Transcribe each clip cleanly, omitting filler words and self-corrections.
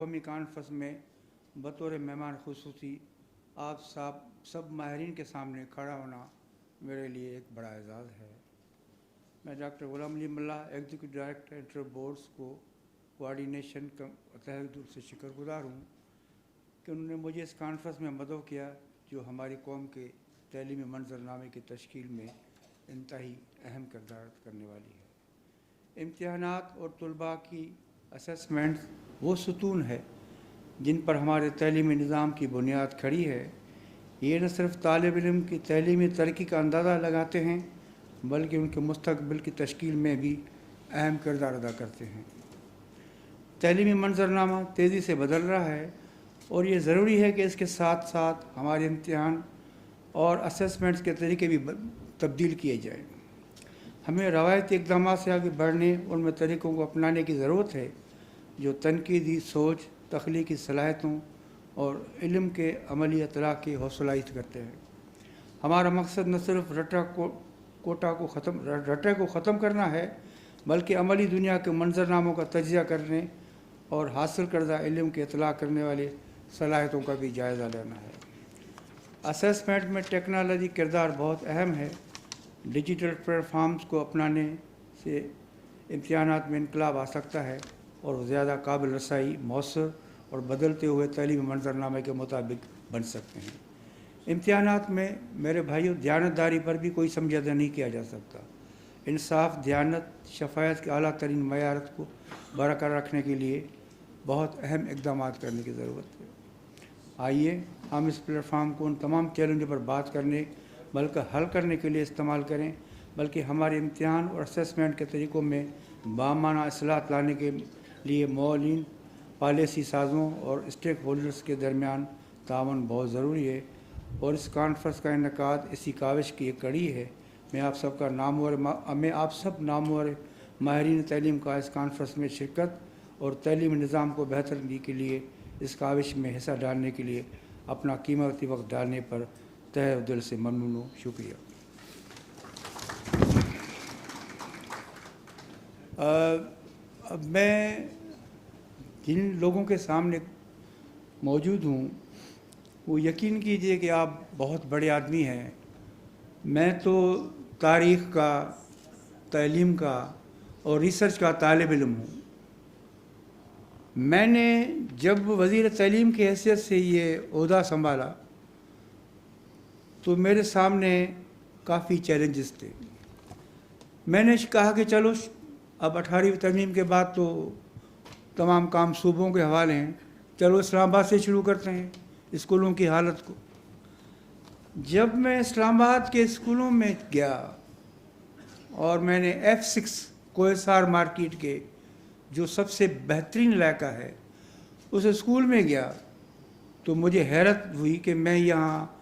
कौमी कॉन्फ्रेंस में बतौर मेहमान खुसूसी आप सब माहिरीन के सामने खड़ा होना मेरे लिए एक बड़ा एजाज़ है। मैं डॉक्टर गुलाम अली मुल्ला एग्जीक्यूटिव डायरेक्टर इंटर बोर्ड्स को कोऑर्डिनेशन का तहे दिल से शुक्रगुजार हूँ कि उन्होंने मुझे इस कॉन्फ्रेंस में मदद किया जो हमारी कौम के तलीमी मंजरनामे की तश्कील में इंतहाई अहम किरदार करने वाली है। इम्तिहानात और तलबा की असेसमेंट वो सुतून है जिन पर हमारे तलीमी निज़ाम की बुनियाद खड़ी है। ये न सिर्फ तालिब इल्म की तलीमी तरक्की का अंदाज़ा लगाते हैं बल्कि उनके मुस्तकबिल की तश्कील में भी अहम किरदार अदा करते हैं। तलीमी मंजरनामा तेज़ी से बदल रहा है और ये ज़रूरी है कि इसके साथ साथ हमारे इम्तिहान और असेसमेंट्स के तरीके भी तब्दील किए जाएँ। हमें रवायती इक़दामात से आगे बढ़ने उनमें तरीक़ों को अपनाने की ज़रूरत है जो तनकीदी सोच, तख्लीकी सलाहियतों और इल्म के अमली इतला की हौसला अफ़ज़ाई करते हैं। हमारा मकसद न सिर्फ रटे को ख़त्म करना है बल्कि अमली दुनिया के मंजरनामों का तजिया करने और हासिल करदा इल्म के इतला करने वाली सलाहियतों का भी जायज़ा लेना है। असेसमेंट में टेक्नोलॉजी किरदार बहुत अहम है। डिजिटल प्लेटफार्म्स को अपनाने से इम्तिहानात में इनकलाब आ सकता है और ज़्यादा काबिल रसाई, मौसर और बदलते हुए तलीमी मंजरनामे के मुताबिक बन सकते हैं। इम्तिहानात में मेरे भाइयों दयानतदारी पर भी कोई समझौता नहीं किया जा सकता। इंसाफ, दयानत, शफ़ायत के आला तरीन मयारत को बरकरार रखने के लिए बहुत अहम इक़दाम करने की ज़रूरत है। आइए हम इस प्लेटफार्म को उन तमाम चैलेंजों पर बात करने बल्कि हल करने के लिए इस्तेमाल करें, बल्कि हमारे इम्तिहान और असेसमेंट के तरीक़ों में बामाना इस्लाहत लाने के लिए मौलिन, पॉलिसी साज़ों और स्टेक होल्डर्स के दरमियान तावन बहुत ज़रूरी है और इस कॉन्फ्रेंस का इनेकाद इसी काविश की एक कड़ी है। मैं आप सब नामवर माहिरीन तलीम का इस कॉन्फ्रेंस में शिरकत और तलीमी निज़ाम को बेहतर करने के लिए इस काविश में हिस्सा डालने के लिए अपना कीमती वक्त डालने पर तहे दिल से ममनून हूँ। शुक्रिया। अब मैं जिन लोगों के सामने मौजूद हूँ वो यकीन कीजिए कि आप बहुत बड़े आदमी हैं। मैं तो तारीख़ का, तालीम का और रिसर्च का तालिब इल्म हूँ। मैंने जब वज़ीर तालीम की हैसियत से ये ओहदा संभाला तो मेरे सामने काफ़ी चैलेंजेस थे। मैंने कहा कि चलो अब 18वीं तरमीम के बाद तो तमाम काम सूबों के हवाले हैं, चलो इस्लामाबाद से शुरू करते हैं स्कूलों की हालत को। जब मैं इस्लामाबाद के स्कूलों में गया और मैंने F6 कोएसार मार्केट के जो सबसे बेहतरीन इलाका है उस स्कूल में गया तो मुझे हैरत हुई कि मैं यहाँ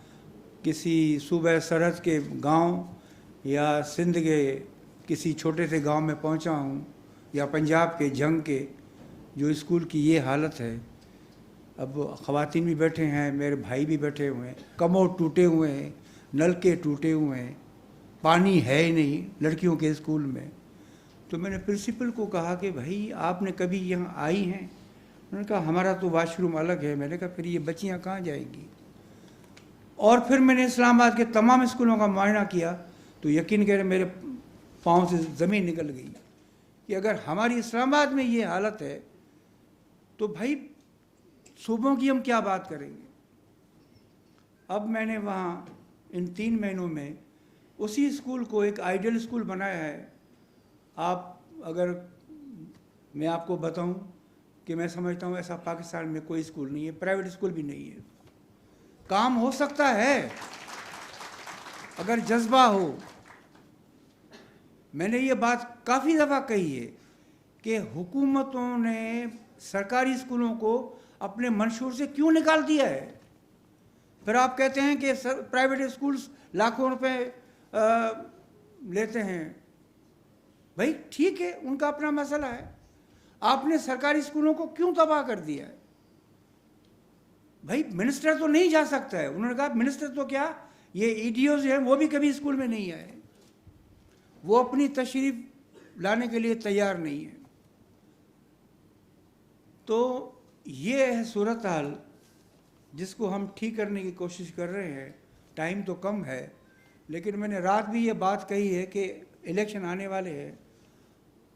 किसी सूबे सरहद के गांव या सिंध के किसी छोटे से गांव में पहुंचा हूं या पंजाब के जंग के जो स्कूल की ये हालत है। अब ख़वातीन भी बैठे हैं, मेरे भाई भी बैठे हुए हैं, कमोड टूटे हुए हैं, नलके टूटे हुए हैं, पानी है ही नहीं लड़कियों के स्कूल में। तो मैंने प्रिंसिपल को कहा कि भाई आपने कभी यहाँ आई हैं? उन्होंने कहा हमारा तो वाशरूम अलग है। मैंने कहा फिर ये बच्चियाँ कहाँ जाएंगी? और फिर मैंने इस्लामाबाद के तमाम स्कूलों का मुआयना किया तो यकीन करें मेरे पाँव से ज़मीन निकल गई कि अगर हमारी इस्लामाबाद में ये हालत है तो भाई सूबों की हम क्या बात करेंगे। अब मैंने वहाँ इन 3 महीनों में उसी स्कूल को एक आइडियल स्कूल बनाया है। आप अगर मैं आपको बताऊं कि मैं समझता हूं ऐसा पाकिस्तान में कोई स्कूल नहीं है, प्राइवेट स्कूल भी नहीं है। काम हो सकता है अगर जज्बा हो। मैंने ये बात काफ़ी दफ़ा कही है कि हुकूमतों ने सरकारी स्कूलों को अपने मंशूर से क्यों निकाल दिया है। फिर आप कहते हैं कि प्राइवेट स्कूल्स लाखों रुपए लेते हैं। भाई ठीक है, उनका अपना मसला है। आपने सरकारी स्कूलों को क्यों तबाह कर दिया है? भाई मिनिस्टर तो नहीं जा सकता है। उन्होंने कहा मिनिस्टर तो क्या, ये ईडीओज हैं वो भी कभी स्कूल में नहीं आए, वो अपनी तशरीफ लाने के लिए तैयार नहीं है। तो ये है सूरत हाल जिसको हम ठीक करने की कोशिश कर रहे हैं। टाइम तो कम है, लेकिन मैंने रात भी ये बात कही है कि इलेक्शन आने वाले हैं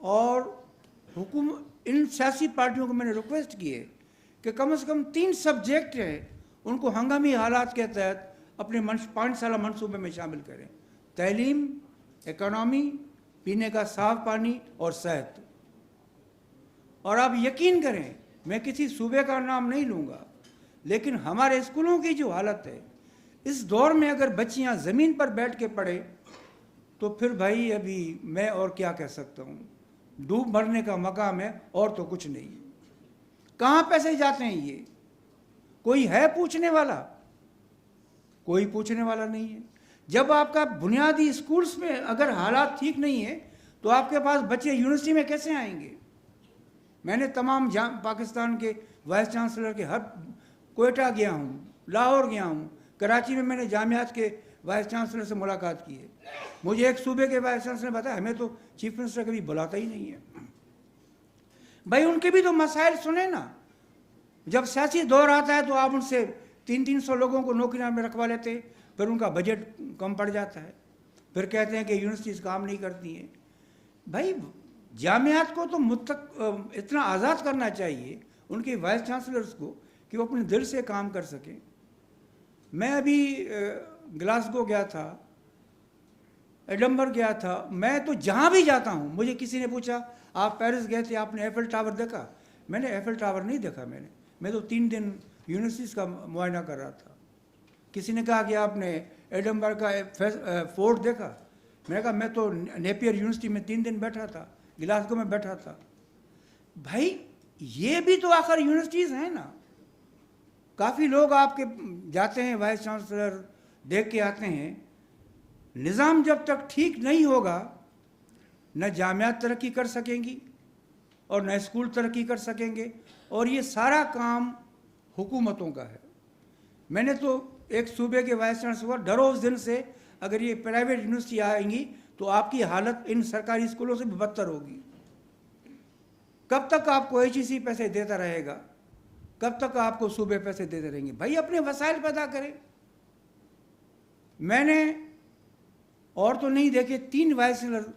और इन सियासी पार्टियों को मैंने रिक्वेस्ट की है कि कम से कम 3 सब्जेक्ट हैं, उनको हंगामी हालात के तहत अपने 5 साल मंसूबे में शामिल करें। तैलीम, इकोनॉमी, पीने का साफ पानी और सेहत। और आप यकीन करें, मैं किसी सूबे का नाम नहीं लूँगा, लेकिन हमारे स्कूलों की जो हालत है इस दौर में, अगर बच्चियां ज़मीन पर बैठ के पढ़े तो फिर भाई अभी मैं और क्या कह सकता हूँ। डूब मरने का मकाम है और तो कुछ नहीं है। कहाँ पैसे जाते हैं ये? कोई है पूछने वाला? कोई पूछने वाला नहीं है। जब आपका बुनियादी स्कूल्स में अगर हालात ठीक नहीं है तो आपके पास बच्चे यूनिवर्सिटी में कैसे आएंगे? मैंने तमाम पाकिस्तान के वाइस चांसलर के हर कोयटा गया हूँ, लाहौर गया हूँ, कराची में मैंने जामियात के वाइस चांसलर से मुलाकात की है। मुझे एक सूबे के वाइस चांसलर ने बताया हमें तो चीफ मिनिस्टर कभी बुलाता ही नहीं है। भाई उनके भी तो मसाइल सुने ना। जब सियासी दौर आता है तो आप उनसे 300 लोगों को नौकरियां में रखवा लेते, फिर उनका बजट कम पड़ जाता है, फिर कहते हैं कि यूनिवर्सिटीज़ काम नहीं करती हैं। भाई जामियात को तो इतना आज़ाद करना चाहिए उनके वाइस चांसलर्स को कि वो अपने दिल से काम कर सकें। मैं अभी ग्लासगो गया था, एडम्बर गया था। मैं तो जहाँ भी जाता हूँ, मुझे किसी ने पूछा आप पेरिस गए थे, आपने एफिल टावर देखा? मैंने एफिल टावर नहीं देखा। मैं तो 3 दिन यूनिवर्सिटीज़ का मुआयना कर रहा था। किसी ने कहा कि आपने एडम्बर का फोर्ट देखा? मैंने कहा मैं तो नेपियर यूनिवर्सिटी में 3 दिन बैठा था, ग्लासगो में बैठा था। भाई ये भी तो आखिर यूनिवर्सिटीज़ हैं ना। काफ़ी लोग आपके जाते हैं, वाइस चांसलर देख के आते हैं। निज़ाम जब तक ठीक नहीं होगा, न जामियात तरक्की कर सकेंगी और न स्कूल तरक्की कर सकेंगे, और ये सारा काम हुकूमतों का है। मैंने तो एक सूबे के वाइस चांसलर डरो उस दिन से, अगर ये प्राइवेट यूनिवर्सिटी आएंगी तो आपकी हालत इन सरकारी स्कूलों से भी बदतर होगी। कब तक आपको HEC पैसे देता रहेगा? कब तक आपको सूबे पैसे देते रहेंगे? भाई अपने वसाइल पैदा करें। मैंने और तो नहीं देखे 3 वाइस चांसलर,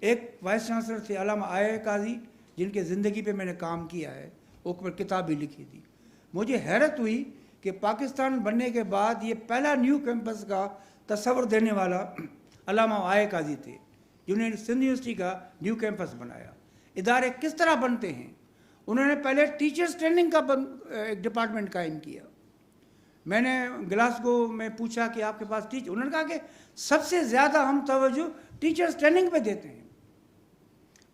एक वाइस चांसलर थे अल्लामा आया काजी, जिनके ज़िंदगी पे मैंने काम किया है, ऊपर किताब भी लिखी थी। मुझे हैरत हुई कि पाकिस्तान बनने के बाद ये पहला न्यू कैंपस का तस्वर देने वाला अल्लामा आया काजी थे, जिन्होंने सिंध यूनिवर्सिटी का न्यू कैंपस बनाया। इदारे किस तरह बनते हैं? उन्होंने पहले टीचर्स ट्रेनिंग का एक डिपार्टमेंट कायम किया। मैंने ग्लासगो में पूछा कि आपके पास टीचर, उन्होंने कहा कि सबसे ज़्यादा हम तवज्जो टीचर्स ट्रेनिंग पे देते हैं।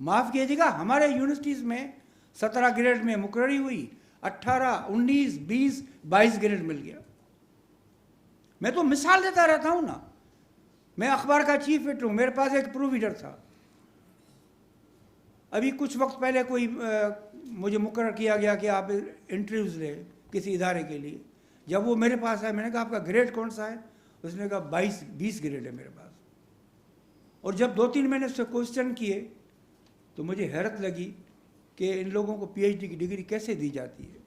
माफ़ कीजिएगा, हमारे यूनिवर्सिटीज़ में 17 ग्रेड में मुकर्री हुई, 18, 19, 20, 22 ग्रेड मिल गया। मैं तो मिसाल देता रहता हूँ ना। मैं अखबार का चीफ एडिटर हूँ, मेरे पास एक प्रूफ रीडर था। अभी कुछ वक्त पहले कोई मुझे मुकर्रर किया गया कि आप इंटरव्यूज़ लें किसी इदारे के लिए। जब वो मेरे पास आया, मैंने कहा आपका ग्रेड कौन सा है? उसने कहा 20 ग्रेड है मेरे पास। और जब 2-3 महीने उससे क्वेश्चन किए तो मुझे हैरत लगी कि इन लोगों को PhD की डिग्री कैसे दी जाती है।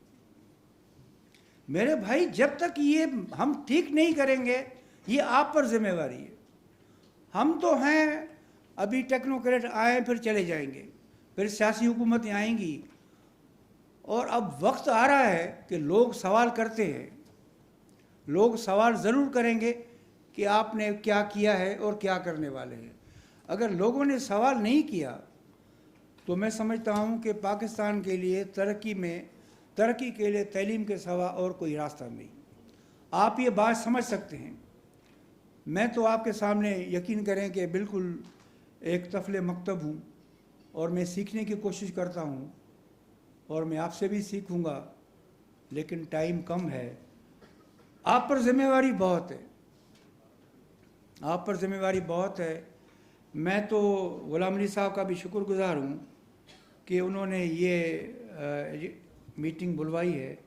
मेरे भाई, जब तक ये हम ठीक नहीं करेंगे, ये आप पर जिम्मेवारी है। हम तो हैं अभी टेक्नोक्रेट आए फिर चले जाएंगे, फिर सियासी हुकूमतें आएंगी, और अब वक्त आ रहा है कि लोग सवाल करते हैं। लोग सवाल ज़रूर करेंगे कि आपने क्या किया है और क्या करने वाले हैं। अगर लोगों ने सवाल नहीं किया तो मैं समझता हूँ कि पाकिस्तान के लिए तरक्की के लिए तालीम के सिवा और कोई रास्ता नहीं। आप ये बात समझ सकते हैं। मैं तो आपके सामने यकीन करें कि बिल्कुल एक तफले मकतब हूँ और मैं सीखने की कोशिश करता हूँ और मैं आपसे भी सीखूँगा, लेकिन टाइम कम है। आप पर जिम्मेवारी बहुत है, आप पर जिम्मेवारी बहुत है। मैं तो गुलाम अली साहब का भी शुक्रगुजार हूँ कि उन्होंने ये मीटिंग बुलवाई है।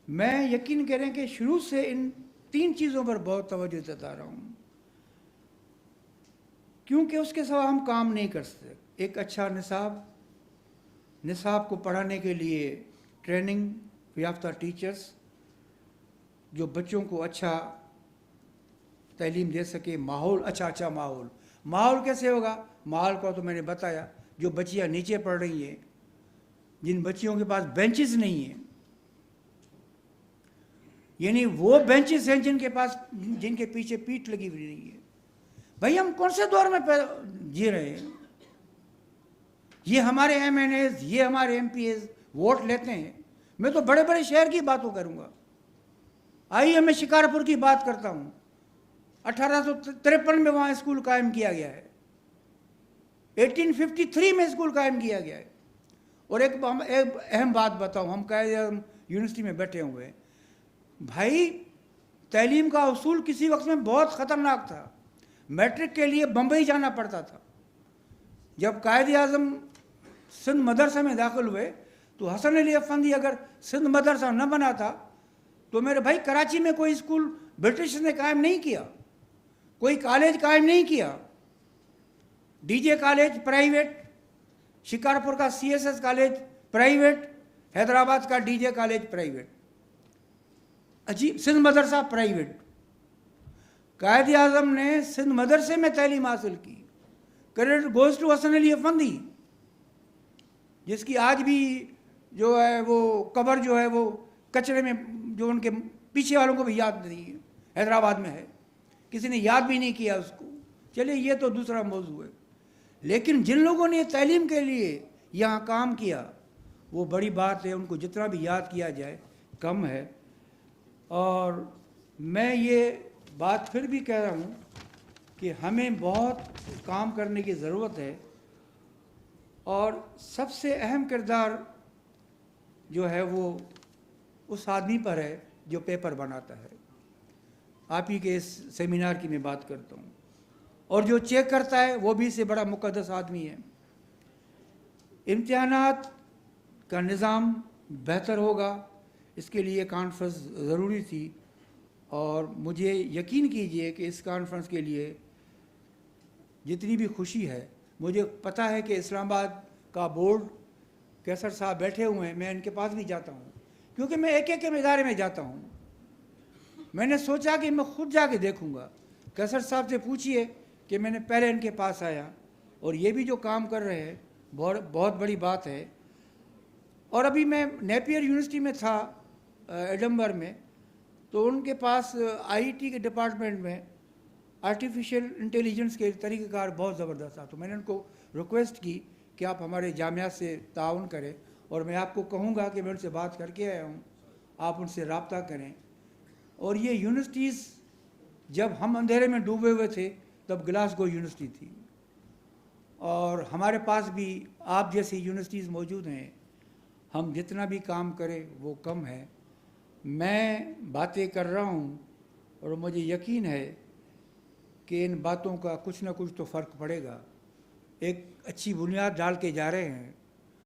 मैं यकीन करें कि शुरू से इन 3 चीज़ों पर बहुत तवज्जो देता रहा हूँ, क्योंकि उसके सिवा हम काम नहीं कर सकते। एक अच्छा निसाब को पढ़ाने के लिए ट्रेनिंग याफ्ता टीचर्स जो बच्चों को अच्छा तालीम दे सके, माहौल अच्छा माहौल कैसे होगा? माहौल का तो मैंने बताया, जो बच्चियां नीचे पढ़ रही हैं, जिन बच्चियों के पास बेंचेस नहीं हैं, यानी वो बेंचेस हैं जिनके पीछे पीठ लगी हुई नहीं है। भाई हम कौन से दौर में जी रहे हैं? ये हमारे MNAs, ये हमारे MPs वोट लेते हैं। मैं तो बड़े बड़े शहर की बातों करूंगा। आइए मैं शिकारपुर की बात करता हूं। 1853 में वहां स्कूल कायम किया गया है, 1853 में स्कूल कायम किया गया है। और एक अहम बात बताऊं, हम कायदे यूनिवर्सिटी में बैठे हुए हैं भाई, तालीम का उसूल किसी वक्त में बहुत ख़तरनाक था। मैट्रिक के लिए बम्बई जाना पड़ता था। जब कायदे आज़म सिंध मदरसा में दाखिल हुए तो हसन अली अफंदी अगर सिंध मदरसा न बना था तो मेरे भाई कराची में कोई स्कूल ब्रिटिश ने कायम नहीं किया, कोई कॉलेज कायम नहीं किया। DJ कॉलेज प्राइवेट, शिकारपुर का CSS कॉलेज प्राइवेट, हैदराबाद का DJ कॉलेज प्राइवेट, अजीब, सिंध मदरसा प्राइवेट। कायदे आज़म ने सिंध मदरसे में तालीम हासिल की। Credit goes to Hasan Ali Afandi, जिसकी आज भी जो है वो कब्र जो है वो कचरे में, जो उनके पीछे वालों को भी याद नहीं है, हैदराबाद में है, किसी ने याद भी नहीं किया उसको। चलिए ये तो दूसरा मौजू है, लेकिन जिन लोगों ने तालीम के लिए यहाँ काम किया वो बड़ी बात है, उनको जितना भी याद किया जाए कम है। और मैं ये बात फिर भी कह रहा हूँ कि हमें बहुत काम करने की ज़रूरत है, और सबसे अहम किरदार जो है वो उस आदमी पर है जो पेपर बनाता है। आप ही के इस सेमिनार की मैं बात करता हूँ, और जो चेक करता है वो भी इससे बड़ा मुकद्दस आदमी है। इम्तिहानात का निज़ाम बेहतर होगा, इसके लिए कॉन्फ्रेंस ज़रूरी थी, और मुझे यकीन कीजिए कि इस कॉन्फ्रेंस के लिए जितनी भी खुशी है, मुझे पता है कि इस्लामाबाद का बोर्ड कैसर साहब बैठे हुए हैं, मैं इनके पास भी जाता हूँ क्योंकि मैं एक एक इदारे में जाता हूँ। मैंने सोचा कि मैं खुद जाके देखूँगा। कैसर साहब से पूछिए कि मैंने पहले इनके पास आया, और ये भी जो काम कर रहे हैं बहुत बड़ी बात है। और अभी मैं नेपियर यूनिवर्सिटी में था एडमबर में, तो उनके पास IT के डिपार्टमेंट में आर्टिफिशियल इंटेलिजेंस के तरीक़ेकार बहुत ज़बरदस्त था। तो मैंने उनको रिक्वेस्ट की कि आप हमारे जामिया से ताउन करें, और मैं आपको कहूँगा कि मैं उनसे बात करके आया हूँ, आप उनसे रब्ता करें। और ये यूनिवर्सिटीज़ जब हम अंधेरे में डूबे हुए थे तब ग्लासगो यूनिवर्सिटी थी, और हमारे पास भी आप जैसी यूनिवर्सिटीज़ मौजूद हैं। हम जितना भी काम करें वो कम है। मैं बातें कर रहा हूँ और मुझे यकीन है कि इन बातों का कुछ ना कुछ तो फ़र्क पड़ेगा। एक अच्छी बुनियाद डाल के जा रहे हैं।